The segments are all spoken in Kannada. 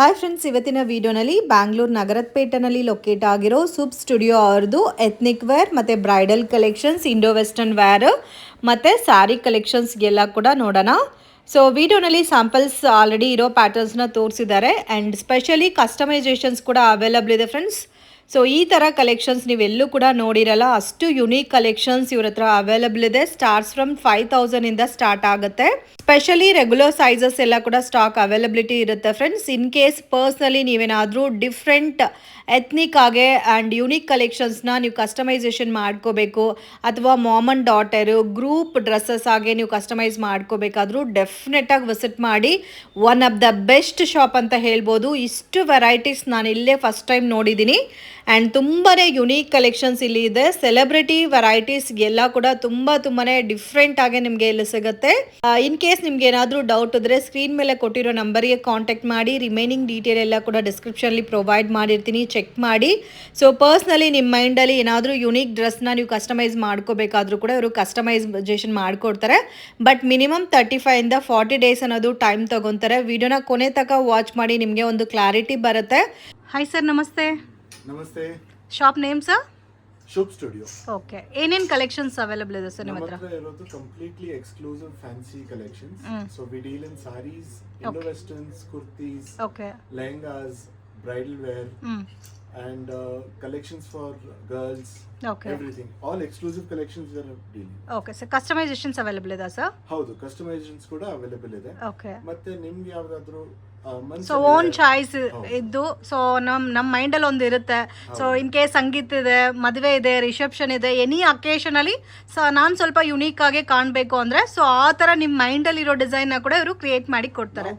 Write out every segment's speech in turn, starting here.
ಹಾಯ್ ಫ್ರೆಂಡ್ಸ್, ಇವತ್ತಿನ ವಿಡಿಯೋನಲ್ಲಿ ಬ್ಯಾಂಗ್ಳೂರು ನಗರಪೇಟೆನಲ್ಲಿ ಲೊಕೇಟ್ ಆಗಿರೋ ಸೂಪ್ ಸ್ಟುಡಿಯೋ ಅವ್ರದ್ದು ಎಥ್ನಿಕ್ ವೇರ್ ಮತ್ತು bridal collections, Indo western wear ಮತ್ತು ಸ್ಯಾರಿ ಕಲೆಕ್ಷನ್ಸ್ಗೆಲ್ಲ ಕೂಡ ನೋಡೋಣ. ಸೊ ವಿಡಿಯೋನಲ್ಲಿ ಸ್ಯಾಂಪಲ್ಸ್ ಆಲ್ರೆಡಿ ಇರೋ ಪ್ಯಾಟರ್ನ್ಸ್ನ ತೋರಿಸಿದ್ದಾರೆ ಆ್ಯಂಡ್ ಸ್ಪೆಷಲಿ ಕಸ್ಟಮೈಸೇಷನ್ಸ್ ಕೂಡ ಅವೈಲಬಲ್ ಇದೆ ಫ್ರೆಂಡ್ಸ್. ಸೊ ಈ ಥರ ಕಲೆಕ್ಷನ್ಸ್ ನೀವೆಲ್ಲೂ ಕೂಡ ನೋಡಿರಲ್ಲ, ಅಷ್ಟು ಯುನೀಕ್ ಕಲೆಕ್ಷನ್ಸ್ ಇವ್ರ ಹತ್ರ ಅವೈಲಬಲ್ ಇದೆ. ಸ್ಟಾರ್ಟ್ಸ್ ಫ್ರಮ್ 5,000 ಸ್ಟಾರ್ಟ್ ಆಗುತ್ತೆ. ಸ್ಪೆಷಲಿ ರೆಗ್ಯುಲರ್ ಸೈಜಸ್ ಎಲ್ಲ ಕೂಡ ಸ್ಟಾಕ್ ಅವೈಲಬಿಲಿಟಿ ಇರುತ್ತೆ ಫ್ರೆಂಡ್ಸ್. ಇನ್ ಕೇಸ್ ಪರ್ಸ್ನಲಿ ನೀವೇನಾದರೂ ಡಿಫ್ರೆಂಟ್ ಎಥ್ನಿಕ್ ಆಗಿ ಆ್ಯಂಡ್ ಯುನೀಕ್ ಕಲೆಕ್ಷನ್ಸ್ನ ನೀವು ಕಸ್ಟಮೈಸೇಷನ್ ಮಾಡ್ಕೋಬೇಕು, ಅಥವಾ ma'am and daughter group dresses ಆಗಿ ನೀವು ಕಸ್ಟಮೈಸ್ ಮಾಡ್ಕೋಬೇಕಾದ್ರೂ ಡೆಫಿನೆಟಾಗಿ ವಿಸಿಟ್ ಮಾಡಿ. One of the best shop ಅಂತ ಹೇಳ್ಬೋದು. ಇಷ್ಟು ವೆರೈಟೀಸ್ ನಾನು ಇಲ್ಲೇ ಫಸ್ಟ್ ಟೈಮ್ ನೋಡಿದ್ದೀನಿ ಆ್ಯಂಡ್ ತುಂಬಾ ಯುನೀಕ್ ಕಲೆಕ್ಷನ್ಸ್ ಇಲ್ಲಿ ಇದೆ. ಸೆಲೆಬ್ರಿಟಿ ವೆರೈಟೀಸ್ಗೆಲ್ಲ ಕೂಡ ತುಂಬಾ ಡಿಫ್ರೆಂಟ್ ಆಗಿ ನಿಮಗೆ ಇಲ್ಲಿ ಸಿಗುತ್ತೆ. ಇನ್ ಕೇಸ್ ನಿಮ್ಗೆ ಏನಾದರೂ ಡೌಟ್ ಇದ್ರೆ ಸ್ಕ್ರೀನ್ ಮೇಲೆ ಕೊಟ್ಟಿರೋ ನಂಬರ್ಗೆ ಕಾಂಟ್ಯಾಕ್ಟ್ ಮಾಡಿ. ರಿಮೈನಿಂಗ್ ಡೀಟೇಲ್ ಎಲ್ಲ ಕೂಡ ಡಿಸ್ಕ್ರಿಪ್ಷನ್ಲಿ ಪ್ರೊವೈಡ್ ಮಾಡಿರ್ತೀನಿ, ಚೆಕ್ ಮಾಡಿ. ಸೊ ಪರ್ಸ್ನಲಿ ನಿಮ್ಮ ಮೈಂಡಲ್ಲಿ ಏನಾದರೂ ಯುನೀಕ್ ಡ್ರೆಸ್ನ ನೀವು ಕಸ್ಟಮೈಸ್ ಮಾಡ್ಕೋಬೇಕಾದ್ರೂ ಕೂಡ ಇವರು ಕಸ್ಟಮೈಸೇಷನ್ ಮಾಡಿಕೊಡ್ತಾರೆ. ಬಟ್ ಮಿನಿಮಮ್ 35 to 40 ಡೇಸ್ ಅನ್ನೋದು ಟೈಮ್ ತಗೊತಾರೆ. ವಿಡಿಯೋನ ಕೊನೆ ತನಕ ವಾಚ್ ಮಾಡಿ, ನಿಮಗೆ ಒಂದು ಕ್ಲಾರಿಟಿ ಬರುತ್ತೆ. ಹಾಯ್ ಸರ್, ನಮಸ್ತೆ. ನಮಸ್ತೆ. Shop name sir? Shubh studio. Okay, ಏನೇನ್ ಕಲೆಕ್ಷನ್ಸ್ ಅವೈಲಬಲ್ ಇದೆ ಸರ್ ನಿಮ್ಮ ಹತ್ರ? ನಮ್ಮ ಹತ್ರ ಇರೋದು completely exclusive fancy collections. So we deal in saris, Indo westerns, kurtis, okay, lehengas, bridal wear and collections for girls. Okay, everything, all exclusive collections we are dealing. Okay, so customizations available ಇದೆ ಸರ್? ಹೌದು, ಕಸ್ಟಮೈಸೇಷನ್ಸ್ ಕೂಡ ಅವೈಲಬಲ್ ಇದೆ. ಓಕೆ, ಮತ್ತೆ ನಿಮ್ಗೆ ಯಾವ್ದಾದ್ರು ಸೊ ಓನ್ ಚಾಯ್ಸ್ ಇದ್ದು, ಸೊ ನಮ್ಮ ಮೈಂಡಲ್ಲಿ ಒಂದು ಇರುತ್ತೆ. ಸೊ ಇನ್ ಕೇಸ್ ಸಂಗೀತ ಇದೆ, ಮದುವೆ ಇದೆ, ರಿಸೆಪ್ಷನ್ ಇದೆ, ಎನಿ ಅಕೇಶನ್ ಅಲ್ಲಿ ಸೊ ನಾನು ಸ್ವಲ್ಪ ಯುನೀಕ್ ಆಗಿ ಕಾಣಬೇಕು ಅಂದ್ರೆ, ಸೊ ಆ ತರ ನಿಮ್ಮ ಮೈಂಡಲ್ಲಿ ಇರೋ ಡಿಸೈನ್ ಕೂಡ ಇವರು ಕ್ರಿಯೇಟ್ ಮಾಡಿ ಕೊಡ್ತಾರೆ.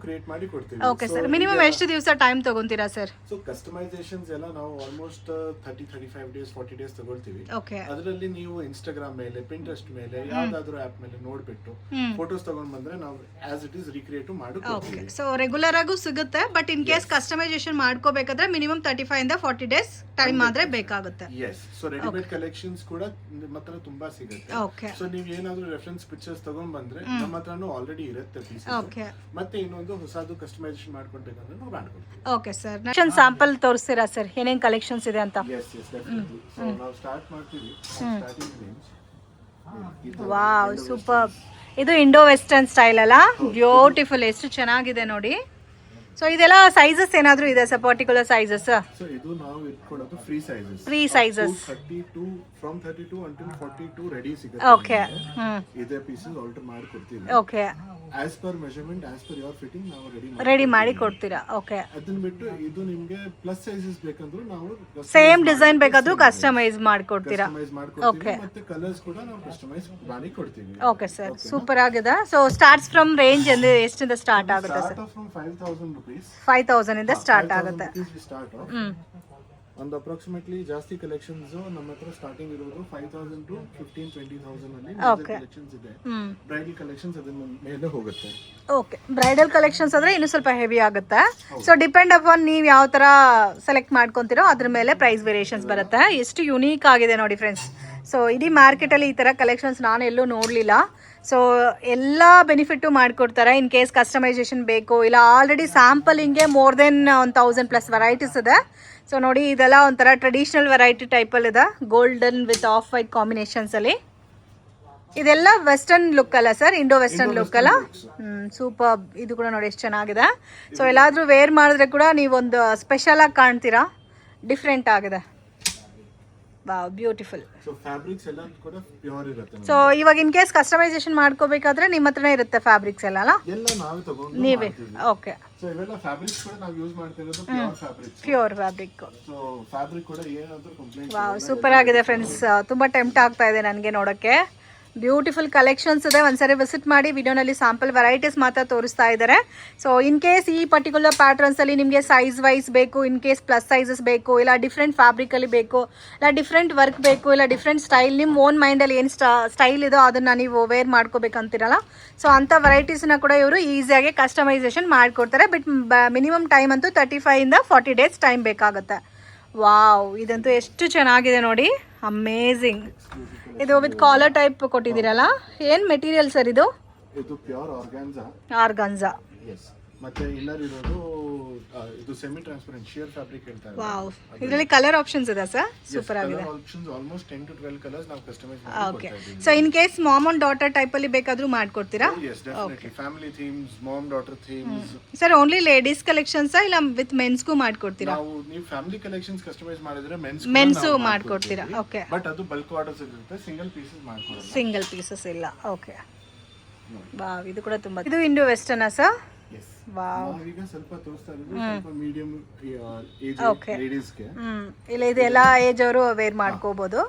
ಓಕೆ ಸರ್, ಮಿನಿಮಮ್ ಎಷ್ಟು ದಿವಸ ಟೈಮ್ ತಗೊಂತೀರಾ ಸರ್? ಸೊ ಕಸ್ಟಮೈಸೇಷನ್ಸ್ ಎಲ್ಲ ನಾವು ಆಲ್ಮೋಸ್ಟ್ 30-35 ಡೇಸ್ 40 ಡೇಸ್ ತಗೊಳ್ತೀವಿ. ಓಕೆ, ಅದರಲ್ಲಿ ನೀವು ಇನ್ಸ್ಟಾಗ್ರಾಮ್ ಮೇಲೆ, ಪಿಂಟ್ರೆಸ್ಟ್ ಮೇಲೆ, ಯಾವ್ದಾದ್ರು ಆಪ್ ಮೇಲೆ ನೋಡ್ಬಿಟ್ಟು ಫೋಟೋಸ್ ತಗೊಂಡ್ ಬಂದ್ರೆ ನಾವು ಆಸ್ ಇಟ್ ಇಸ್ ರೀಕ್ರಿಯೇಟ್ ಮಾಡಿ. ಸೊ ರೆಗ್ಯುಲರ್ ಆಗಿ ಸಿಗುತ್ತೆ, ಬಟ್ ಇನ್ ಕೇಸ್ ಕಸ್ಟಮೈಸೇಷನ್ ಮಾಡ್ಕೋಬೇಕಾದ್ರೆ ಮಿನಿಮಮ್ 35 to 40 ಡೇಸ್ ಟೈಮ್ ಆದ್ರೆ ಬೇಕಾಗುತ್ತೆ. ಎಸ್, ಸೊ ರೆಡಿಮೇಡ್ ಕಲೆಕ್ಷನ್ಸ್ ಕೂಡ ನಮ್ಮ ಹತ್ರ ತುಂಬಾ ಸಿಗುತ್ತೆ. ಓಕೆ, ಸೊ ನೀವು ಏನಾದ್ರೂ ರೆಫರೆನ್ಸ್ ಪಿಕ್ಚರ್ಸ್ ತಗೊಂಡ್ ಬಂದ್ರೆ ನಮ್ಮ ಹತ್ರನೂ ಆಲ್ರೆಡಿ ಇರುತ್ತೆ ಪೀಸಸ್. ಓಕೆ, ಮತ್ತೆ ಇನ್ನೊಂದು ಹೊಸದು ಕಸ್ಟಮೈಸೇಷನ್ ಮಾಡ್ಕೊಳ್ಬೇಕಂದ್ರೆ ನಾವು ಮಾಡ್ಕೊಳ್ತೀವಿ. ಓಕೆ ಸರ್, ನೆಕ್ಸ್ಟ್ ಸ್ಯಾಂಪಲ್ ತೋರಿಸ್ತೀರಾ ಸರ್ ಏನೇನ್ ಕಲೆಕ್ಷನ್ಸ್ ಇದೆ ಅಂತ? Yes definitely. ಸೊ ನಾವು ಸ್ಟಾರ್ಟ್ ಮಾಡ್ತೀವಿ. Starting range wow, super. ಇದು ಇಂಡೋ ವೆಸ್ಟರ್ನ್ ಸ್ಟೈಲ್ ಅಲ್ಲ, ಬ್ಯೂಟಿಫುಲ್, ಎಷ್ಟು ಚೆನ್ನಾಗಿದೆ ನೋಡಿ. ಸೊ ಇದೆಲ್ಲ ಸೈಜಸ್ ಏನಾದರೂ ಇದೆ ಸರ್, ಪರ್ಟಿಕ್ಯುಲರ್ ಸೈಜಸ್? ಸೊ ಇದು ನಾವು ಇಟ್ಕೊಳ್ಳೋದು free sizes 32 from 32 until 42 ready ಸಿಗುತ್ತೆ. ಓಕೆ, ಇದೇ ಪೀಸಸ್ ಆಲ್ಟರ್ ಮಾಡಿ ಕೊಡ್ತೀವಿ. Okay, as per measurement, as per your fitting ನಾವು ರೆಡಿ ಮಾಡಿ ಕೊಡ್ತೀರಾ. ಓಕೆ, ಅದನ್ನ ಬಿಟ್ಟು ಇದು ನಿಮಗೆ ಪ್ಲಸ್ ಸೈಜಸ್ ಬೇಕಂದ್ರೂ ನಾವು ಸೇಮ್ ಡಿಸೈನ್ ಬೇಕಾದ್ರೂ ಕಸ್ಟಮೈಸ್ ಮಾಡ್ಕೊಡ್ತೀರಾ. ಓಕೆ, ಮತ್ತೆ ಕಲರ್ಸ್ ಕೂಡ ನಾವು ಕಸ್ಟಮೈಸ್ ಮಾಡಿ ಕೊಡ್ತೀವಿ. ಓಕೆ ಸರ್, ಸೂಪರ್ ಆಗಿದೆ. ಸೊ ಸ್ಟಾರ್ಟ್ಸ್ ಫ್ರಮ್ ರೇಂಜ್ ಅಂದ್ರೆ ಎಷ್ಟಿಂದ ಸ್ಟಾರ್ಟ್ ಆಗುತ್ತೆ ಸರ್? 5,000 ಇಂದ ಸ್ಟಾರ್ಟ್ ಆಗುತ್ತೆ. ಒಂದು ಅಪ್ರಾಕ್ಸಿಮೇಟ್ಲಿ ಜಾಸ್ತಿ ಕಲೆಕ್ಷನ್ಸ್ ನಮ್ಮ ಹತ್ರ ಸ್ಟಾರ್ಟಿಂಗ್ ಇರೋದು 5,000 to 15-20,000 ಅಲ್ಲಿ ಕಲೆಕ್ಷನ್ಸ್ ಇದೆ. ಬ್ರೈಡಲ್ ಕಲೆಕ್ಷನ್ಸ್ ಅದರ ಮೇಲೆ ಹೋಗುತ್ತೆ. ಓಕೆ, ಬ್ರೈಡಲ್ ಕಲೆಕ್ಷನ್ಸ್ ಅಂದ್ರೆ ಇನ್ನು ಸ್ವಲ್ಪ ಹೆವಿ ಆಗುತ್ತೆ. ಸೊ ಡಿಪೆಂಡ್ ಅಪಾನ್ ನೀವು ಯಾವ ತರ ಸೆಲೆಕ್ಟ್ ಮಾಡ್ಕೊಂತೀರೋ ಅದ್ರ ಮೇಲೆ ಪ್ರೈಸ್ ವೇರಿಯೇಷನ್ಸ್ ಬರುತ್ತೆ. ಎಷ್ಟು ಯುನೀಕ್ ಆಗಿದೆ ನೋಡಿ ಫ್ರೆಂಡ್ಸ್. ಸೊ ಇಡೀ ಮಾರ್ಕೆಟಲ್ಲಿ ಈ ಥರ ಕಲೆಕ್ಷನ್ಸ್ ನಾನು ಎಲ್ಲೂ ನೋಡಲಿಲ್ಲ. ಸೊ ಎಲ್ಲ ಬೆನಿಫಿಟ್ಟು ಮಾಡಿಕೊಡ್ತಾರೆ. ಇನ್ ಕೇಸ್ ಕಸ್ಟಮೈಸೇಷನ್ ಬೇಕು, ಇಲ್ಲ ಆಲ್ರೆಡಿ ಸ್ಯಾಂಪಲಿಂಗ್ಗೆ ಮೋರ್ ದೆನ್ 1,000+ ವೆರೈಟೀಸ್ ಇದೆ. ಸೊ ನೋಡಿ, ಇದೆಲ್ಲ ಒಂಥರ ಟ್ರೆಡಿಷ್ನಲ್ ವೆರೈಟಿ ಟೈಪಲ್ಲಿ ಇದೆ, ಗೋಲ್ಡನ್ ವಿತ್ ಆಫ್ ವೈಟ್ ಕಾಂಬಿನೇಷನ್ಸಲ್ಲಿ. ಇದೆಲ್ಲ ವೆಸ್ಟರ್ನ್ ಲುಕ್ ಅಲ್ಲ ಸರ್, ಇಂಡೋ ವೆಸ್ಟರ್ನ್ ಲುಕ್ ಅಲ್ಲ? ಸೂಪರ್. ಇದು ಕೂಡ ನೋಡಿ ಎಷ್ಟು ಚೆನ್ನಾಗಿದೆ. ಸೊ ಎಲ್ಲಾದರೂ ವೇರ್ ಮಾಡಿದ್ರೆ ಕೂಡ ನೀವೊಂದು ಸ್ಪೆಷಲ್ ಆಗಿ ಕಾಣ್ತೀರಾ, ಡಿಫ್ರೆಂಟ್ ಆಗಿದೆ. Wow, beautiful. ಸೊ ಫ್ಯಾಬ್ರಿಕ್ಸ್ ಎಲ್ಲ ಕೂಡ ಪ್ಯೂರ್ ಇರುತ್ತೆ. ಸೊ ಇವಾಗ ಇನ್ ಕೇಸ್ ಕಸ್ಟಮೈಸೇಷನ್ ಮಾಡ್ಕೋಬೇಕಾದ್ರೆ ನಿಮ್ಮ ಹತ್ರನೇ ಇರುತ್ತೆ ಫ್ಯಾಬ್ರಿಕ್ಸ್ ಎಲ್ಲ ಅಲ್ಲ? ಎಲ್ಲ ನಾವೇ ತಗೊಂಡು ನೀವೇ? ಓಕೆ. ಸೊ ಇವೆಲ್ಲ ಫ್ಯಾಬ್ರಿಕ್ಸ್ ಕೂಡ ನಾವು ಯೂಸ್ ಮಾಡ್ತಿರೋದು ಪ್ಯೂರ್ ಫ್ಯಾಬ್ರಿಕ್. ಸೊ ಫ್ಯಾಬ್ರಿಕ್ ಕೂಡ ಏನಾದರೂ ಕಂಪ್ಲೇಂಟ್. ವಾವ್, ಸೂಪರ್ ಆಗಿದೆ ಫ್ರೆಂಡ್ಸ್. ತುಂಬಾ ಟೆಂಪ್ಟ್ ಆಗ್ತಾ ಇದೆ ನನಗೆ ನೋಡೋಕ್ಕೆ. ಬ್ಯೂಟಿಫುಲ್ ಕಲೆಕ್ಷನ್ಸ್ ಇದೆ, ಒಂದ್ಸರಿ ವಿಸಿಟ್ ಮಾಡಿ. ವಿಡಿಯೋನಲ್ಲಿ ಸ್ಯಾಂಪಲ್ ವೆರೈಟೀಸ್ ಮಾತ್ರ ತೋರಿಸ್ತಾ ಇದ್ದಾರೆ. ಸೊ ಇನ್ ಕೇಸ್ ಈ ಪರ್ಟಿಕ್ಯುಲರ್ ಪ್ಯಾಟರ್ನ್ಸಲ್ಲಿ ನಿಮಗೆ ಸೈಜ್ ವೈಸ್ ಬೇಕು, ಇನ್ ಕೇಸ್ ಪ್ಲಸ್ ಸೈಜಸ್ ಬೇಕು, ಇಲ್ಲ ಡಿಫ್ರೆಂಟ್ ಫ್ಯಾಬ್ರಿಕಲ್ಲಿ ಬೇಕು, ಇಲ್ಲ ಡಿಫ್ರೆಂಟ್ ವರ್ಕ್ ಬೇಕು, ಇಲ್ಲ ಡಿಫ್ರೆಂಟ್ ಸ್ಟೈಲ್, ನಿಮ್ಮ ಓನ್ ಮೈಂಡಲ್ಲಿ ಏನು ಸ್ಟೈಲ್ ಇದೋ ಅದನ್ನು ನೀವು ವೇರ್ ಮಾಡ್ಕೋಬೇಕಂತೀರಲ್ಲ, ಸೊ ಅಂಥ ವೆರೈಟೀಸ್ನ ಕೂಡ ಇವರು ಈಸಿಯಾಗಿ ಕಸ್ಟಮೈಸೇಷನ್ ಮಾಡಿಕೊಡ್ತಾರೆ. ಬಟ್ ಮಿನಿಮಮ್ ಟೈಮ್ ಅಂತೂ 35 to 40 ಡೇಸ್ ಟೈಮ್ ಬೇಕಾಗುತ್ತೆ. ವಾವ್, ಇದಂತೂ ಎಷ್ಟು ಚೆನ್ನಾಗಿದೆ ನೋಡಿ, ಅಮೇಝಿಂಗ್. ಇದು ವಿತ್ ಕಾಲರ್ ಟೈಪ್ ಕೊಟ್ಟಿದ್ದೀರಲ್ಲ, ಏನು ಮೆಟೀರಿಯಲ್ ಸರ್ ಇದು? ಇದು ಪ್ಯೂರ್ ಆರ್ಗಾನ್ಜಾ. ಆರ್ಗಾನ್ಜಾ. ಎಸ್. ಮತ್ತೆ ಇನ್ನರ್ ಇರೋದು ಇದು ಸೆಮಿ ಟ್ರಾನ್ಸ್ಪರೆಂಟ್ ಶಿಯರ್ ಫ್ಯಾಬ್ರಿಕ್ ಹೇಳ್ತಾರೆ. ವಾವ್, ಇದರಲ್ಲಿ ಕಲರ್ ಆಪ್ಷನ್ಸ್ ಇದೆ ಸರ್, ಸೂಪರ್ ಆಗಿದೆ. ಆಪ್ಷನ್ಸ್ ಆಲ್ಮೋಸ್ಟ್ 10 to 12 ಕಲರ್ಸ್ ನಾವು customize okay. So in case mom and daughter type ಅಲ್ಲಿ ಬೇಕಾದ್ರೂ ಮಾಡ್ಕೊಡ್ತೀರಾ? Yes definitely family themes, mom daughter themes. Sir only ladies collections ಇಲ್ಲ ವಿತ್ ಮೆನ್ಸ್ಗೂ ಮಾಡ್ಕೊಡ್ತೀರಾ? ನಾವು ನೀವು ಫ್ಯಾಮಿಲಿ ಕಲೆಕ್ಷನ್ಸ್ ಕಸ್ಟಮೈಸ್ ಮಾಡಿದ್ರೆ ಮೆನ್ಸು ಮಾಡ್ಕೊಡ್ತೀರಾ? ಓಕೆ. ಬಟ್ ಅದು ಬಲ್ಕ್ ಆರ್ಡರ್ಸ್ ಇರುತ್ತೆ, ಸಿಂಗಲ್ ಪೀಸಸ್ ಮಾಡ್ಕೊಡಲ್ಲ. ಸಿಂಗಲ್ ಪೀಸಸ್ ಇಲ್ಲ. ಓಕೆ. ವಾವ್, ಇದು ಕೂಡ ತುಂಬಾ, ಇದು ಇಂಡೋ ವೆಸ್ಟರ್ನಾ ಸರ್? ಎಸ್. ವಾವ್, ನಾವೀಗ ಸ್ವಲ್ಪ ತೋರಿಸ್ತಾ ಇರೋದು ಸ್ವಲ್ಪ ಮೀಡಿಯಂ ಏಜ್ ಲೇಡೀಸ್ಗೆ. ಇಲ್ಲ ಇದು ಎಲ್ಲ ಏಜ್ ಅವರು ವೇರ್ ಮಾಡ್ಕೋಬಹುದು.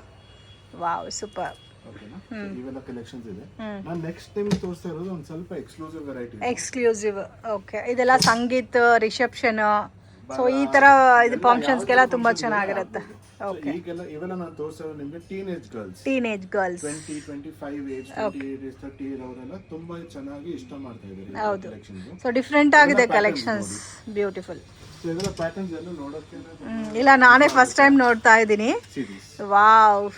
Wow, super. ಓಕೆನಾ? ಇವೆಲ್ಲ ಕಲೆಕ್ಷನ್ಸ್ ಇದೆ. ನಾನು ನೆಕ್ಸ್ಟ್ ಟೈಮ್ ತೋರಿಸ್ತಾ ಇರೋದು ಒಂದು ಸ್ವಲ್ಪ ಎಕ್ಸ್ಕ್ಲೂಸಿವ್ ವೆರೈಟಿ. ಎಕ್ಸ್ಕ್ಲೂಸಿವ್. ಓಕೆ. ಇದೆಲ್ಲ ಸಂಗೀತ, ರಿಸೆಪ್ಷನ್, ಸೊ ಈ ತರ ಇದು ಫಂಕ್ಷನ್ಸ್ಗೆಲ್ಲ ತುಂಬಾ ಚೆನ್ನಾಗಿರುತ್ತೆ. ಓಕೆ. ಈಗೆಲ್ಲ ಇವೆಲ್ಲ ನಾನು ತೋರಿಸೋದು ನಿಮಗೆ ಟೀನೇಜ್ ಗರ್ಲ್ಸ್ 20, 25 ಏಜ್, 28 ಏಜ್, 30 ಅವರೆಲ್ಲ ತುಂಬಾ ಚೆನ್ನಾಗಿ ಇಷ್ಟ ಮಾಡ್ತಾ ಇದ್ದಾರೆ ಹೌದು. ಕಲೆಕ್ಷನ್ಸ್. ಸೊ ಡಿಫ್ರೆಂಟ್ ಆಗಿದೆ ಕಲೆಕ್ಷನ್ಸ್, ಬ್ಯೂಟಿಫುಲ್. ಸೊ ಇದೆಲ್ಲ ಪ್ಯಾಟರ್ನ್ಸ್ ಎಲ್ಲ ನೋಡೋಕೆ ಇಲ್ಲ, ನಾನೇ ಫಸ್ಟ್ ಟೈಮ್ ನೋಡ್ತಾ ಇದ್ದೀನಿ. Series wow.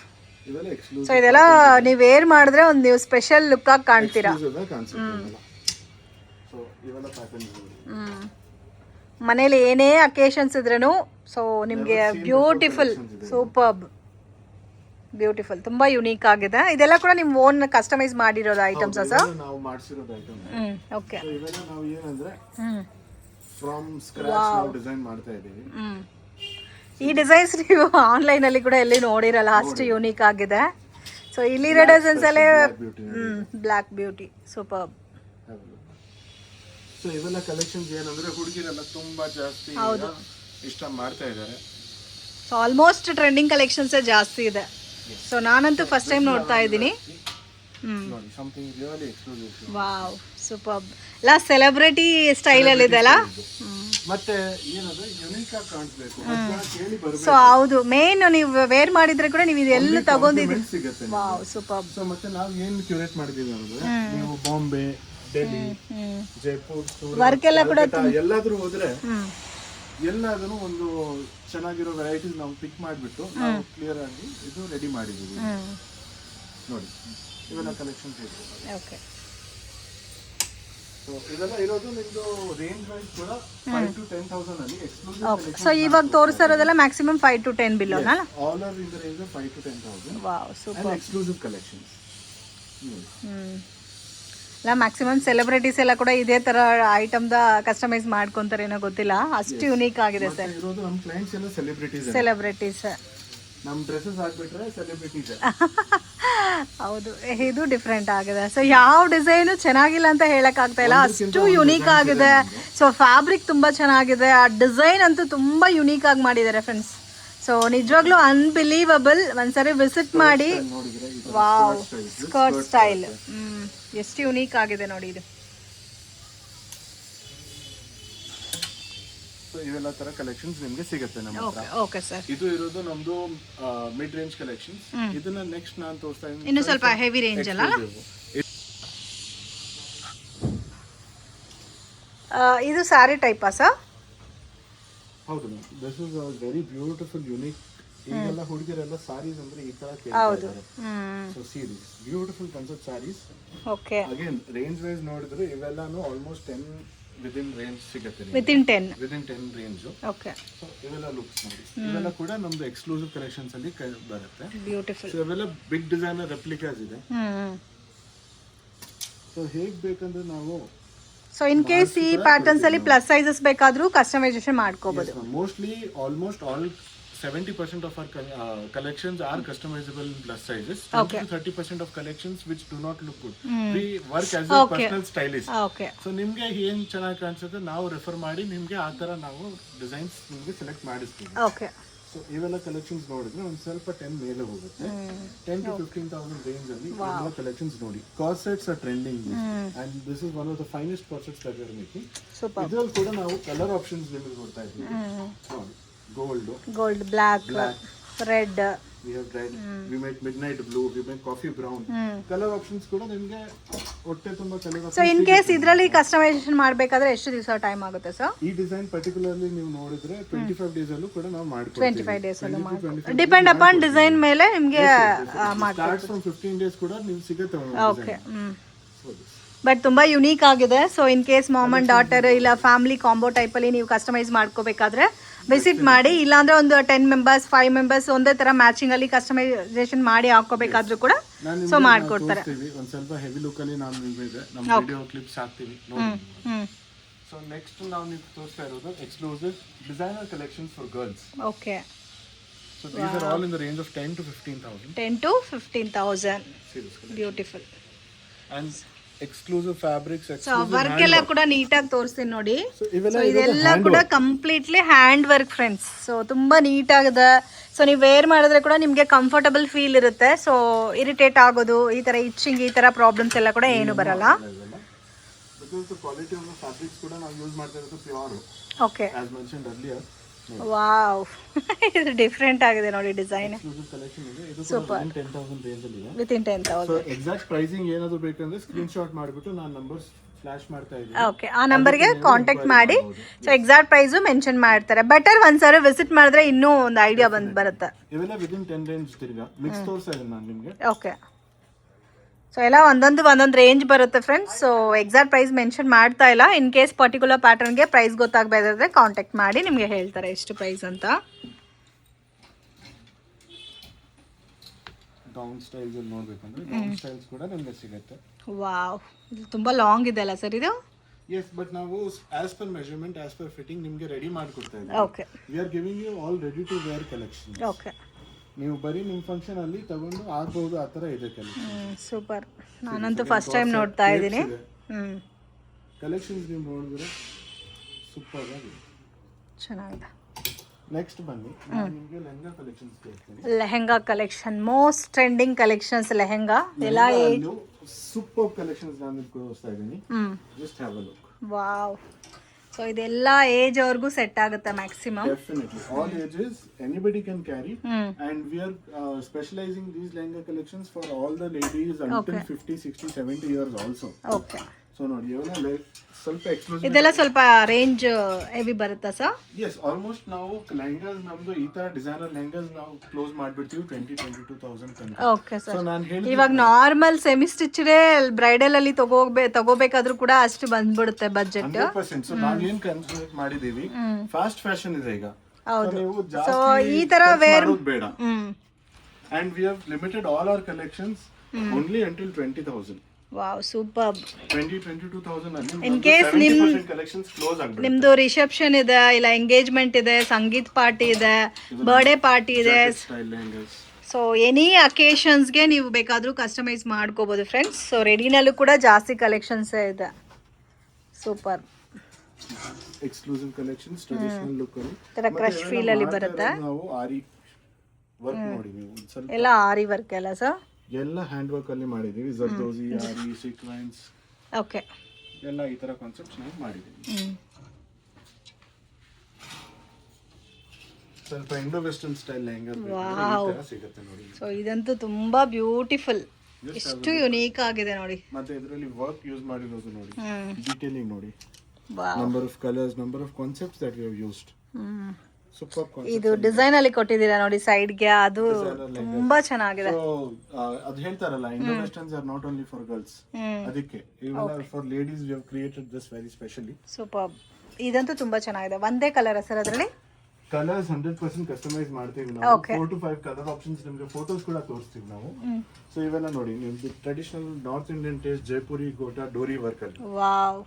ಇವೆಲ್ಲ ಎಕ್ಸ್ಕ್ಲೂಸಿವ್. ಸೊ ಇದೆಲ್ಲ ನೀವು ವೇರ್ ಮಾಡಿದ್ರೆ ಒಂದು ನೀವು ಸ್ಪೆಷಲ್ ಲುಕ್ ಆಗಿ ಕಾಣ್ತೀರಾ. ಕಾನ್ಸೆಪ್ಟ್. ಸೊ ಇವೆಲ್ಲ ಪ್ಯಾಟರ್ನ್ಸ್ ಮನೇಲಿ ಏನೇ ಅಕೇಶನ್ಸ್ ಇದ್ರೂ ಸೊ ನಿಮಗೆ ಬ್ಯೂಟಿಫುಲ್, ಸೂಪರ್ಬ್, ಬ್ಯೂಟಿಫುಲ್, ತುಂಬಾ ಯುನೀಕ್ ಆಗಿದೆ. ಇದೆಲ್ಲ ಕೂಡ ನಿಮ್ಮ ಓನ್ ಕಸ್ಟಮೈಸ್ ಮಾಡಿರೋದು ಐಟಮ್ಸ್ ಸರ್? ನಾವು ಮಾಡಿಸಿರೋದು ಐಟಮ್. ಓಕೆ. ಇವೆಲ್ಲ ನಾವು ಏನಂದ್ರೆ ಫ್ರಮ್ ಸ್ಕ್ರಾಚ್ ನಾವು ಡಿಸೈನ್ ಮಾಡ್ತಾ ಇದ್ದೀವಿ. ಈ ಡಿಸೈನ್ಸ್ ನೀವು ಆನ್ಲೈನ್ ಅಲ್ಲಿ ಕೂಡ ಎಲ್ಲಿ ನೋಡಿರಲ್ಲ, ಅಷ್ಟು ಯುನೀಕ್ ಆಗಿದೆ. ಸೊ ಇಲ್ಲಿರೋ ಡಿಸೈನ್ಸ್ ಅಲ್ಲೇ ಬ್ಲ್ಯಾಕ್ ಬ್ಯೂಟಿ, ಸೂಪರ್. ಸೊ ಇವೆಲ್ಲ ಕಲೆಕ್ಷನ್ಸ್ ಏನಂದ್ರೆ ಹುಡುಗಿರೆಲ್ಲ ತುಂಬಾ ಜಾಸ್ತಿ ಇಷ್ಟ ಮಾಡ್ತಾ ಇದ್ದಾರೆ. ಸೊ ಆಲ್ಮೋಸ್ಟ್ ಟ್ರೆಂಡಿಂಗ್ ಕಲೆಕ್ಷನ್ಸ್ ಜಾಸ್ತಿ ಇದೆ. ಸೊ ನಾನಂತೂ ಫಸ್ಟ್ ಟೈಮ್ ನೋಡ್ತಾ ಇದ್ದೀನಿ. ನೋಡಿ something really exclusive. Wow, super. ಎಲ್ಲ ಸೆಲೆಬ್ರಿಟಿ ಸ್ಟೈಲ್ ಅಲ್ಲಿ ಇದೆಲ್ಲ. ಮತ್ತೆ ಏನಂದ್ರೆ ಯುನೀಕ್ ಆಗಿ ಕಾಣಿಸಬೇಕು ಅಂತ ಕೇಳಿ ಬರಬೇಕು. ಸೊ ಹೌದು, ಮೇನ್ ನೀವು ವೇರ್ ಮಾಡಿದ್ರೆ ಕೂಡ ನೀವು ಇದೆಲ್ಲ ತಗೊಂಡಿದ್ದೀರಿ. ಸಿಗುತ್ತೆ. Wow, super. ಸೊ ಮತ್ತೆ ನಾವು ಏನು ಕ್ಯೂರೇಟ್ ಮಾಡಿದೀವಿ ಅಂದ್ರೆ ನೀವು ಬಾಂಬೆ, ಡೆಲ್ಲಿ, ಜೈಪುರ್, ವರ್ಕ್ ಎಲ್ಲ ಕೂಡ ಎಲ್ಲಾದ್ರೂ ಹೋದ್ರೆ ಎಲ್ಲಾದ್ರೂ ಒಂದು ಚೆನ್ನಾಗಿರೋ ವೆರೈಟೀಸ್ ನಾವು ಪಿಕ್ ಮಾಡಿಬಿಟ್ಟು ನಾವು ಕ್ಲಿಯರ್ ಆಗಿ ಇದು ರೆಡಿ ಮಾಡಿದೀವಿ. ನೋಡಿ ಇವೆಲ್ಲ ಕಲೆಕ್ಷನ್ಸ್ ಇದೆ. ಓಕೆ. ಸೊ ಇದೆಲ್ಲ ಇರೋದು ನಿಮ್ದು ರೇಂಜ್ ವೈಸ್ ಕೂಡ 5 to 10,000 ಅಲ್ಲಿ ಎಕ್ಸ್ಕ್ಲೂಸಿವ್ ಕಲೆಕ್ಷನ್. ಸೊ ಇವಾಗ ತೋರಿಸ್ತಾ ಇರೋದೆಲ್ಲ ಮ್ಯಾಕ್ಸಿಮಮ್ 5 to 10 ಬಿಲೋ ಅಲ್ಲ? All are in the range of 5 to 10,000. Wow, super. Exclusive collections. ಇಲ್ಲ ಮ್ಯಾಕ್ಸಿಮಮ್ ಸೆಲೆಬ್ರಿಟೀಸ್ ಎಲ್ಲ ಕೂಡ ಇದೇ ತರ ಐಟಮ್ದ ಕಸ್ಟಮೈಸ್ ಮಾಡ್ಕೊಂತಾರೇನೋ ಗೊತ್ತಿಲ್ಲ, ಅಷ್ಟು ಯುನೀಕ್ ಆಗಿದೆ ಸರ್. ಇರೋದು ನಮ್ಮ ಕ್ಲೈಂಟ್ಸ್ ಎಲ್ಲ ಸೆಲೆಬ್ರಿಟೀಸ್. ನಮ್ಮ ಡ್ರೆಸ್ಸಸ್ ಹಾಕ್ಬಿಟ್ರೆ ಸೆಲೆಬ್ರಿಟೀಸ್. ಹೌದು, ಇದು ಡಿಫ್ರೆಂಟ್ ಆಗಿದೆ. ಸೊ ಯಾವ ಡಿಸೈನು ಚೆನ್ನಾಗಿಲ್ಲ ಅಂತ ಹೇಳಕ್ ಆಗ್ತಾ ಇಲ್ಲ, ಅಷ್ಟು ಯುನೀಕ್ ಆಗಿದೆ. ಸೊ ಫ್ಯಾಬ್ರಿಕ್ ತುಂಬಾ ಚೆನ್ನಾಗಿದೆ, ಆ ಡಿಸೈನ್ ಅಂತೂ ತುಂಬಾ ಯುನೀಕ್ ಆಗಿ ಮಾಡಿದ್ದಾರೆ ಫ್ರೆಂಡ್ಸ್. ಸೊ ನಿಜವಾಗ್ಲೂ ಅನ್ಬಿಲೀವಬಲ್. ಒಂದ್ಸರಿ ವಿಸಿಟ್ ಮಾಡಿ. ವಾವ್, ಸ್ಕರ್ಟ್ ಸ್ಟೈಲ್ ಎಷ್ಟು ಯುನೀಕ್ ಆಗಿದೆ ನೋಡಿ ಇದು. ಇವೆಲ್ಲ ತರ ಕಲೆಕ್ಷನ್ಸ್ ನಿಮಗೆ ಸಿಗುತ್ತೆ ನಮ್ಮ ಹತ್ರ. Okay sir. ಇದು ಇರೋದು ನಮ್ದು ಮಿಡ್ ರೇಂಜ್ ಕಲೆಕ್ಷನ್ಸ್. ಇದನ್ನ ನೆಕ್ಸ್ಟ್ ನಾನು ತೋರಿಸ್ತಾ ಇದ್ದೀನಿ ಇನ್ನು ಸ್ವಲ್ಪ ಹೆವಿ ರೇಂಜ್ ಅಲ್ಲ. ಇದು ಸ್ಯಾರಿ ಟೈಪಾ ಸರ್? ಹೌದು ma'am, this is a very beautiful unique. ಈಗೆಲ್ಲ ಹುಡುಗಿರೆಲ್ಲ ಸಾರೀಸ್ ಅಂದ್ರೆ ಈ ತರ ಹೌದು. So series beautiful concept saris. Okay. Again range wise ನೋಡಿದ್ರೆ ಇವೆಲ್ಲಾನು ಆಲ್ಮೋಸ್ಟ್ 10 ವಿದಿನ್ ರೇಂಜ್ ಸಿಗುತ್ತೆ. Within 10 range. ಓಕೆ. ಸೊ ಇವೆಲ್ಲ ಲುಕ್ಸ್ ನೋಡಿ, ಇವೆಲ್ಲ ಕೂಡ ನಮ್ದು ಎಕ್ಸ್ಕ್ಲೂಸಿವ್ ಕಲೆಕ್ಷನ್ಸ್ ಅಲ್ಲಿ ಬರುತ್ತೆ. ಬ್ಯೂಟಿಫುಲ್. ಸೊ ಇವೆಲ್ಲ ಬಿಗ್ ಡಿಸೈನರ್ ರೆಪ್ಲಿಕಾಸ್ ಇದೆ. ಸೊ ಹೇಗ್ ಬೇಕಂದ್ರೆ ನಾವು ಸೊ ಇನ್ ಕೇಸ್ ಈ ಪ್ಯಾಟರ್ನ್ಸ್ ಅಲ್ಲಿ ಪ್ಲಸ್ ಸೈಜಸ್ ಬೇಕಾದ್ರೂ ಕಸ್ಟಮೈಸೇಷನ್ ಮಾಡ್ಕೋಬಹುದು. Mostly almost all 70% of our collections are customizable in plus sizes. 20 to 30% of collections which do not look good. We work as a personal stylist. Okay. So ನಿಮಗೆ ಏನು ಚೆನ್ನಾಗಿ ಕಾಣಿಸುತ್ತೆ ನಾವು ರೆಫರ್ ಮಾಡಿ ನಿಮಗೆ ಆ ಥರ ನಾವು ಡಿಸೈನ್ಸ್ ನಿಮಗೆ ಸೆಲೆಕ್ಟ್ ಮಾಡಿಸ್ತೀವಿ. ಓಕೆ. ಸೊ ಇವೆಲ್ಲ ಕಲೆಕ್ಷನ್ಸ್ ನೋಡಿದ್ರೆ ಒಂದು ಸ್ವಲ್ಪ 10 ಮೇಲೆ ಹೋಗುತ್ತೆ. 10 to 15,000 ರೇಂಜ್ ಅಲ್ಲಿ ಇವೆಲ್ಲ ಕಲೆಕ್ಷನ್ಸ್ ನೋಡಿ. Corsets are trending and this is one of the finest corsets that we are making. ಇದರಲ್ಲಿ ಕೂಡ ನಾವು ಕಲರ್ ಆಪ್ಷನ್ಸ್ ನಿಮಗೆ ಕೊಡ್ತಾ ಇದ್ದೀವಿ. ನೋಡಿ, gold, black, red, we have red, we make midnight blue, we make coffee brown. Color options ಕೂಡ ನಿಮಗೆ ಒಟ್ಟೆ ತುಂಬಾ colour options. So in case ಇದರಲ್ಲಿ ಕಸ್ಟಮೈಸೇಷನ್ ಮಾಡಬೇಕಾದ್ರೆ ಎಷ್ಟು ದಿವಸ ಟೈಮ್ ಆಗುತ್ತೆ ಸರ್? ಈ ಡಿಸೈನ್ ಪರ್ಟಿಕ್ಯುಲರ್ಲಿ ನೀವು ನೋಡಿದ್ರೆ 25 ಡೇಸ್ ಅಲ್ಲೂ ಕೂಡ ನಾವು ಮಾಡ್ಕೊಡ್ತೀವಿ. 25 ಡೇಸ್ ಅಲ್ಲೂ ಮಾಡ್ಕೊಡ್ತೀವಿ. ಡಿಪೆಂಡ್ ಅಪಾನ್ ಡಿಸೈನ್ ಮೇಲೆ ನಿಮಗೆ ಸ್ಟಾರ್ಟ್ ಫ್ರಮ್ 15 ಡೇಸ್ ಕೂಡ ನೀವು ಸಿಗುತ್ತೆ. ಓಕೆ. ಬಟ್ ತುಂಬ ಯುನೀಕ್ ಆಗಿದೆ. So in case mom and daughter ಇಲ್ಲ ಫ್ಯಾಮಿಲಿ ಕಾಂಬೋ ಟೈಪಲ್ಲಿ ನೀವು ಕಸ್ಟಮೈಸ್ ಮಾಡ್ಕೋಬೇಕಾದ್ರೆ ವಿಸಿಟ್ ಮಾಡಿ. ಇಲ್ಲಾಂದ್ರೆ ಒಂದು 10 ಮೆಂಬರ್ಸ್ 5 ಮೆಂಬರ್ಸ್ ಒಂದೇ ಥರ ಮ್ಯಾಚಿಂಗಲ್ಲಿ ಕಸ್ಟಮೈಸೇಷನ್ ಮಾಡಿ ಹಾಕೋಬೇಕಾದ್ರೂ ಕೂಡ ಸೊ ಮಾಡ್ಕೊಡ್ತಾರೆ. ಒಂದು ಸ್ವಲ್ಪ ಹೆವಿ ಲುಕ್ಕಲ್ಲಿ ನಾವು ನಿಮಗೆ ನಮ್ಮ ವಿಡಿಯೋ ಕ್ಲಿಪ್ಸ್ ಹಾಕ್ತೀವಿ ನೋಡಿ. ಸೊ ನೆಕ್ಸ್ಟ್ ನಾವು ನೀವು ತೋರಿಸ್ತಾ ಇರೋದು exclusive designer collections for girls. Okay. So these are all in the range of 10 to 15,000. 10 to 15,000. Beautiful. And exclusive fabrics, so exclusive work ಎಲ್ಲ ಕೂಡ ನೀಟಾಗಿ ತೋರಿಸ್ತೀನಿ ನೋಡಿ. So ಇವೆಲ್ಲ ಸೊ ಇದೆಲ್ಲ ಕೂಡ completely hand work friends. So ತುಂಬಾ ನೀಟಾಗಿದೆ. ಸೊ ನೀವು ವೇರ್ ಮಾಡಿದ್ರೆ ಕೂಡ ನಿಮಗೆ ಕಂಫರ್ಟಬಲ್ ಫೀಲ್ ಇರುತ್ತೆ. ಸೊ ಇರಿಟೇಟ್ ಆಗೋದು ಈ ಥರ ಇಚ್ಚಿಂಗ್ ಈ ಥರ ಪ್ರಾಬ್ಲಮ್ಸ್ ಎಲ್ಲ ಕೂಡ ಏನು ಬರಲ್ಲ. because the quality of the fabrics ಕೂಡ ನಾವು ಯೂಸ್ ಮಾಡ್ತಾ ಇರೋದು pure. Okay. as mentioned earlier. Wow, ಇದು ಡಿಫ್ರೆಂಟ್ ಆಗಿದೆ ನೋಡಿ ಡಿಸೈನ್. ಎಕ್ಸ್ಕ್ಲೂಸಿವ್ ಕಲೆಕ್ಷನ್ ಇದೆ. ಇದು ಕೂಡ 10,000 ರೇಂಜ್ ಅಲ್ಲಿ ಇದೆ. ವಿತಿನ್ 10,000. ಸೊ ಎಕ್ಸಾಕ್ಟ್ ಪ್ರೈಸಿಂಗ್ ಏನಾದರೂ ಬೇಕಂದ್ರೆ ಸ್ಕ್ರೀನ್ ಶಾಟ್ ಮಾಡಿಬಿಟ್ಟು ನಾನು ನಂಬರ್ಸ್ ಫ್ಲಾಶ್ ಮಾಡ್ತಾ ಇದ್ದೀನಿ. ಓಕೆ, ಆ ನಂಬರ್ಗೆ ಕಾಂಟ್ಯಾಕ್ಟ್ ಮಾಡಿ. ಸೊ ಎಕ್ಸಾಕ್ಟ್ ಪ್ರೈಸು ಮೆನ್ಷನ್ ಮಾಡ್ತಾರೆ. ಬೆಟರ್ ಒಂದ್ಸರಿ ವಿಸಿಟ್ ಮಾಡಿದ್ರೆ ಇನ್ನೂ ಒಂದು ಐಡಿಯಾ ಬರುತ್ತೆ. ಇವೆಲ್ಲ ವಿದಿನ್ 10 ರೇಂಜ್ ತಿರ್ಗಾ ಮಿಕ್ಸ್ ತೋರಿಸ್ತಾ ಇದ್ದೀನಿ ನಾನು ನಿಮಗೆ. ಓಕೆ. ಸೊ ಎಲ್ಲ ಒಂದೊಂದು ರೇಂಜ್ ಬರುತ್ತೆ friends. So exact price mention ಮಾಡ್ತಾ ಇಲ್ಲ. ಇನ್ ಕೇಸ್ ಪರ್ಟಿಕ್ಯುಲರ್ ಪ್ಯಾಟರ್ನ್ಗೆ ಪ್ರೈಸ್ ಗೊತ್ತಾಗಬೇಕಾದ್ರೆ ಕಾಂಟ್ಯಾಕ್ಟ್ ಮಾಡಿ ನಿಮಗೆ ಹೇಳ್ತಾರೆ ಎಷ್ಟು ಪ್ರೈಸ್ ಅಂತ. ಡೌನ್ ಸ್ಟೈಲ್ಸ್ ಅಲ್ಲಿ ನೋಡಬೇಕಂದ್ರೆ ಡೌನ್ ಸ್ಟೈಲ್ಸ್ ಕೂಡ ನಿಮಗೆ ಸಿಗುತ್ತೆ. ವಾವ್, ಇದು ತುಂಬಾ ಲಾಂಗ್ ಇದೆ ಅಲ್ಲ ಸರ್ ಇದು? ಎಸ್, ಬಟ್ ನಾವು as per measurement as per fitting ನಿಮಗೆ ರೆಡಿ ಮಾಡ್ಕೊಡ್ತಾ ಇದ್ದೀವಿ. Okay. We are giving you all ready to wear collection. Okay. ನೀವು ಬರೀ ನಿಮ್ಮ ಫಂಕ್ಷನ್ ಅಲ್ಲಿ ತಗೊಂಡು ಆಗ್ಬಹುದು, ಆ ಥರ ಇದೆ ಕಲೆಕ್ಷನ್. ಸೂಪರ್. ನಾನಂತೂ ಫಸ್ಟ್ ಟೈಮ್ ನೋಡ್ತಾ ಇದ್ದೀನಿ. ಕಲೆಕ್ಷನ್ಸ್ ನೀವು ನೋಡಿದ್ರೆ ಸೂಪರ್ ಆಗಿದೆ, ಚೆನ್ನಾಗಿದೆ. ನೆಕ್ಸ್ಟ್ ಬನ್ನಿ ನಾನು ನಿಮಗೆ ಲೆಹಂಗಾ ಕಲೆಕ್ಷನ್ಸ್ ತೋರಿಸ್ತೀನಿ. Lehenga collection, most trending collections lehenga. ಎಲ್ಲ ಸೂಪರ್ ಕಲೆಕ್ಷನ್ಸ್ ನಾನು ನಿಮಗೆ ತೋರಿಸ್ತಾ ಇದ್ದೀನಿ. Just have a look. Wow. So ಇದೆಲ್ಲ ಏಜ್ ಅವ್ರಿಗೂ ಸೆಟ್ ಆಗುತ್ತೆ maximum. Definitely, all ages, anybody can carry. And we are specializing these lehenga collections for all the ladies until 50, 60, 70 years also. Okay. So ನೋಡಿ ಇವೆಲ್ಲ ಸ್ವಲ್ಪ ಎಕ್ಸ್ಕ್ಲೂಸಿವ್. ಇದೆಲ್ಲ ಸ್ವಲ್ಪ ರೇಂಜ್ ಹೆವಿ ಬರುತ್ತಾ ಸರ್? ಎಸ್, ಆಲ್ಮೋಸ್ಟ್ ನಾವು ಲೆಹಂಗಾಸ್ ನಮ್ದು ಈ ತರ ಡಿಸೈನರ್ ಲೆಹಂಗಾಸ್ ನಾವು ಕ್ಲೋಸ್ ಮಾಡ್ಬಿಡ್ತೀವಿ 20-22,000 ತನಕ. Okay sir. ಸೊ ನಾನು ಹೇಳಿ ಇವಾಗ ನಾರ್ಮಲ್ ಸೆಮಿ ಸ್ಟಿಚ್ಡ್ ಬ್ರೈಡಲ್ ಅಲ್ಲಿ ತಗೋಬೇಕಾದ್ರೂ ಕೂಡ ಅಷ್ಟು ಬಂದ್ಬಿಡುತ್ತೆ ಬಜೆಟ್. 100%. ಸೊ ನಾವು ಏನ್ ಕನ್ಸಿಡರ್ ಮಾಡಿದೀವಿ, ಫಾಸ್ಟ್ ಫ್ಯಾಷನ್ ಇದೆ ಈಗ. ಹೌದು. ನೀವು ಸೊ ಜಾಸ್ತಿ ಈ ತರ ವೇರ್ ಬೇಡ. And we have limited all our collections only until 20,000. Wow, super. 20-22,000 ಅಲ್ಲಿ ಇನ್ ಕೇಸ್ 70% collections close ಆಗ್ಬಿಡುತ್ತೆ. ನಿಮ್ದು ರಿಸೆಪ್ಷನ್ ಇದೆ, ಇಲ್ಲ ಎಂಗೇಜ್ಮೆಂಟ್ ಇದೆ, ಸಂಗೀತ್ ಪಾರ್ಟಿ ಇದೆ, ಬರ್ಡೇ ಪಾರ್ಟಿ ಇದೆ. ಸ್ಟೈಲ್ ಲೆಹಂಗಾಸ್. ಸೊ ಎನಿ ಅಕೇಶನ್ಸ್ಗೆ ನೀವು ಬೇಕಾದರೂ ಕಸ್ಟಮೈಸ್ ಮಾಡ್ಕೋಬೋದು ಫ್ರೆಂಡ್ಸ್. ಸೊ ರೆಡಿನಲ್ಲೂ ಕೂಡ ಜಾಸ್ತಿ ಕಲೆಕ್ಷನ್ಸ್ ಇದೆ. Super. Exclusive collections, traditional look ಅಲ್ಲಿ ತರ ಕ್ರಶ್ ಫೀಲ್ ಅಲ್ಲಿ ಬರುತ್ತೆ. ನಾವು ಆರಿ ವರ್ಕ್ ನೋಡಿ, ನೀವು ಸ್ವಲ್ಪ ಎಲ್ಲ ಆರಿ ವರ್ಕ್ ಎಲ್ಲ ಸರ್ ಎಲ್ಲ ಹ್ಯಾಂಡ್ ವರ್ಕ್ ಅಲ್ಲಿ ಮಾಡಿದೀವಿ. ಜರ್ದೋಸಿ, ಆರಿ, ಸೀಕ್ವೆನ್ಸ್, ಓಕೆ, ಎಲ್ಲ ಈ ತರ ಕಾನ್ಸೆಪ್ಟ್ಸ್ ನಾವು ಮಾಡಿದೀವಿ. ಸ್ವಲ್ಪ ಇಂಡೋ ವೆಸ್ಟರ್ನ್ ಸ್ಟೈಲ್ ಲೆಹಂಗಾ ಸಿಗುತ್ತೆ ನೋಡಿ. ಸೊ ಇದಂತೂ ತುಂಬಾ ಬ್ಯೂಟಿಫುಲ್, ಎಷ್ಟು ಯುನೀಕ್ ಆಗಿದೆ ನೋಡಿ. ಮತ್ತೆ ಇದರಲ್ಲಿ ವರ್ಕ್ ಯೂಸ್ ಮಾಡಿರೋದು ನೋಡಿ, ಡೀಟೇಲಿಂಗ್ ನೋಡಿ. Wow. Number of colours, number of concepts that we have used. Super concept. ಇದು ಡಿಸೈನ್ ಅಲ್ಲಿ ಕೊಟ್ಟಿದ್ದೀರಾ ನೋಡಿ ಸೈಡ್ಗೆ, ಅದು ತುಂಬಾ ಚೆನ್ನಾಗಿದೆ. ಸೊ ಅದು ಹೇಳ್ತಾರಲ್ಲ, Indo westerns are not only for girls. ಅದಕ್ಕೆ even for ladies we have created this very specially. Super. ಇದಂತೂ ತುಂಬಾ ಚೆನ್ನಾಗಿದೆ. ಒಂದೇ ಕಲರ್ ಸರ್ ಅದರಲ್ಲಿ? ಕಲರ್ಸ್ 100% ಕಸ್ಟಮೈಸ್ ಮಾಡ್ತೀವಿ ನಾವು. 4 to 5 ಕಲರ್ ಆಪ್ಷನ್ಸ್, ನಿಮಗೆ ಫೋಟೋಸ್ ಕೂಡ ತೋರಿಸ್ತೀವಿ ನಾವು. ಸೊ ಇವೆಲ್ಲ ನೋಡಿ, ನಿಮ್ದು traditional North Indian taste, Jaipuri gota dori work ಅಲ್ಲಿ. Wow,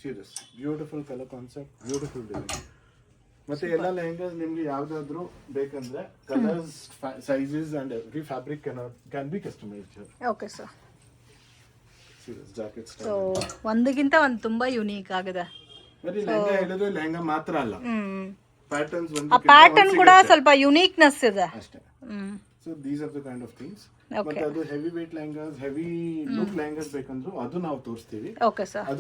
serious beautiful colour concept, beautiful design. ಮತ್ತೆ ಎಲ್ಲ ಲೆಹಂಗಾಸ್ ನಿಮ್ಗೆ ಯಾವ್ದಾದ್ರು ಬೇಕಂದ್ರೆ colours, sizes and every fabric can be customised. Okay sir. Serious jacket so ಒಂದಕ್ಕಿಂತ ಒಂದು ತುಂಬಾ ಯುನೀಕ್ ಆಗಿದೆ. ಬರೀ ಲೆಹಂಗಾ ಹೇಳಿದ್ರೆ ಲೆಹಂಗಾ ಮಾತ್ರ ಅಲ್ಲ, ಪ್ಯಾಟರ್ನ್ಸ್ ಆ ಪ್ಯಾಟರ್ನ್ ಕೂಡ ಸ್ವಲ್ಪ ಯುನೀಕ್ನೆಸ್ ಇದೆ ಅಷ್ಟೇ. So these are the kind of things. ಮತ್ತೆ ಅದು heavy weight lehengas, heavy look lehengas ಬೇಕಂದ್ರು ಅದು ನಾವು ತೋರಿಸ್ತೀವಿ. Okay sir. ಅದು